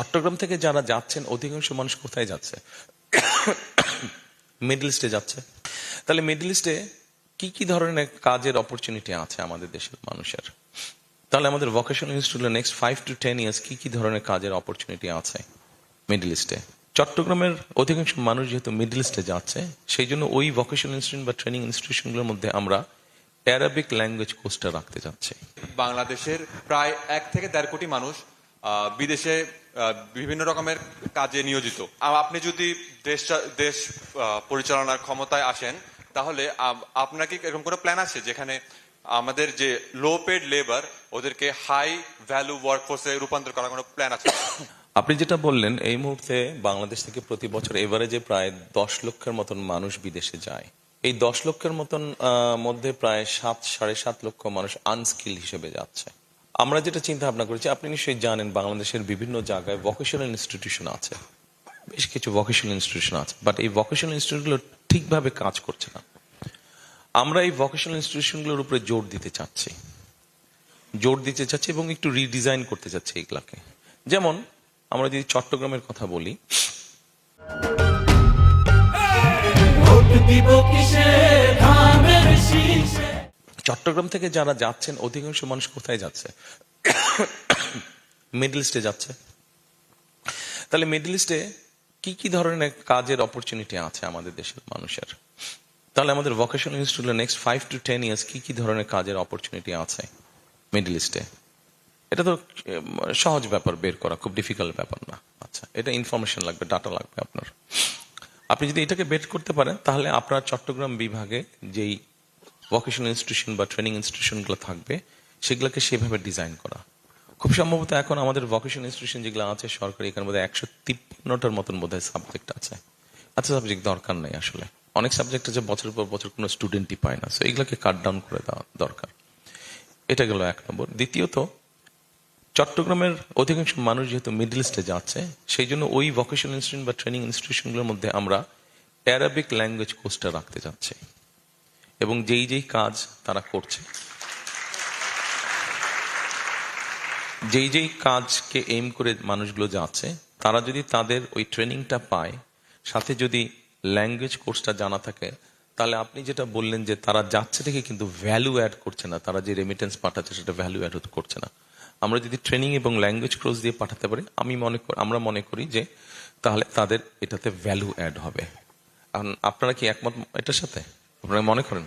চট্টগ্রাম থেকে যারা যাচ্ছেন অধিকাংশ মানুষ কোথায় যাচ্ছে? মিডল ইস্টে যাচ্ছে। তাহলে মিডল ইস্টে কি কি ধরনের কাজের অপরচুনিটি আছে আমাদের দেশের মানুষের? তাহলে আমাদের ভোকেশনাল ইনস্টিটিউটে নেক্সট 5 to 10 ইয়ার্স কি কি ধরনের কাজের অপরচুনিটি আছে মিডল ইস্টে? চট্টগ্রামের অধিকাংশ মানুষ যেহেতু মিডল ইস্টে যাচ্ছে, সেই জন্য ওই ভোকেশনাল ইনস্টিটিউট বা ট্রেনিং ইনস্টিটিউশনগুলোর মধ্যে আমরা অ্যারাবিক ল্যাঙ্গুয়েজ কোর্সটা রাখতে যাচ্ছি। বাংলাদেশের প্রায় 1 থেকে 1.5 কোটি মানুষ বিদেশে বিভিন্ন রকমের কাজে নিয়োজিত। আপনি যদি দেশ পরিচালনার ক্ষমতায় আসেন, তাহলে আপনার কি এরকম কোনো প্ল্যান আছে যেখানে আমাদের যে লো পেড লেবার ওদেরকে হাই ভ্যালু ওয়ার্কফোর্সে রূপান্তর করার কোনো প্ল্যান আছে? আপনি যেটা বললেন, এই মুহূর্তে বাংলাদেশ থেকে প্রতি বছর এভারেজে প্রায় 10 লক্ষের মতন মানুষ বিদেশে যায়। এই 10 লক্ষের মতন মধ্যে প্রায় 7-7.5 লক্ষ মানুষ আনস্কিল হিসেবে যাচ্ছে। আমরা যেটা চিন্তা ভাবনা করেছি, আপনি নিশ্চয়ই জানেন বাংলাদেশের বিভিন্ন জায়গায় ভোকেশনাল ইনস্টিটিউশন আছে, বেশ কিছু ভোকেশনাল ইনস্টিটিউশন আছে, বাট এই ভোকেশনাল ইনস্টিটিউটগুলো ঠিকভাবে কাজ করছে না। আমরা এই ভোকেশনাল ইনস্টিটিউশনগুলোর উপরে জোর দিতে চাচ্ছি এবং একটু রিডিজাইন করতে চাচ্ছি এগুলাকে। যেমন আমরা যদি চট্টগ্রামের কথা বলি, চট্টগ্রাম থেকে যারা যাচ্ছেন অধিকাংশ মানুষ কোথায় যাচ্ছে? মিডল ইস্টে যাচ্ছে। তাহলে মিডল ইস্টে কি কি ধরনের কাজের অপরচুনিটি আছে আমাদের দেশের মানুষের? তাহলে আমাদের ভোকেশনাল ইনস্টিটিউটে নেক্সট 5 to 10 ইয়ার্স কি কি ধরনের কাজের অপরচুনিটি আছে মিডল ইস্টে? এটা তো সহজ ব্যাপার বের করা, খুব ডিফিকাল্ট ব্যাপার না। আচ্ছা, এটা ইনফরমেশন লাগবে, ডাটা লাগবে আপনার। আপনি যদি এটাকে বের করতে পারেন, তাহলে আপনার চট্টগ্রাম বিভাগে যেই ভোকেশনাল ইনস্টিটিউশন বা ট্রেনিং ইনস্টিটিউশনগুলো থাকবে, সেগুলোকে সেভাবে ডিজাইন করা। খুব সম্ভবত এখন আমাদের ভোকেশনাল ইনস্টিটিউশন যেগুলো আছে সরকারি, এখানে বোধহয় 153টার মতন বোধহয় সাবজেক্ট আছে। আচ্ছা, সাবজেক্ট দরকার নেই আসলে। অনেক সাবজেক্ট আছে বছরের পর বছর কোনো স্টুডেন্টই পায় না, সো এগুলোকে কাট ডাউন করে দেওয়া দরকার। এটা গেল 1 নম্বর। দ্বিতীয়ত, চট্টগ্রামের অধিকাংশ মানুষ যেহেতু মিডল ইস্টে যাচ্ছে, সেই জন্য ওই ভোকেশনাল ইনস্টিটিউট বা ট্রেনিং ইনস্টিটিউশনগুলোর মধ্যে আমরা অ্যারাবিক ল্যাঙ্গুয়েজ কোর্সটা রাখতে যাচ্ছি। এবং যেই কাজ তারা করছে, যেই কাজকে এইম করে মানুষগুলো যাচ্ছে, তারা যদি তাদের ওই ট্রেনিংটা পায়, সাথে যদি ল্যাঙ্গুয়েজ কোর্সটা জানা থাকে, তাহলে আপনি যেটা বললেন যে তারা যাচ্ছে থেকে কিন্তু ভ্যালু অ্যাড করছে না, তারা যে রেমিটেন্স পাঠাচ্ছে সেটা ভ্যালু অ্যাড করছে না। আমরা যদি ট্রেনিং এবং ল্যাঙ্গুয়েজ কোর্স দিয়ে পাঠাতে পারি, আমরা মনে করি যে তাহলে তাদের এটাতে ভ্যালু অ্যাড হবে। আপনারা কি একমত এটার সাথে? আপনারা মনে করেন?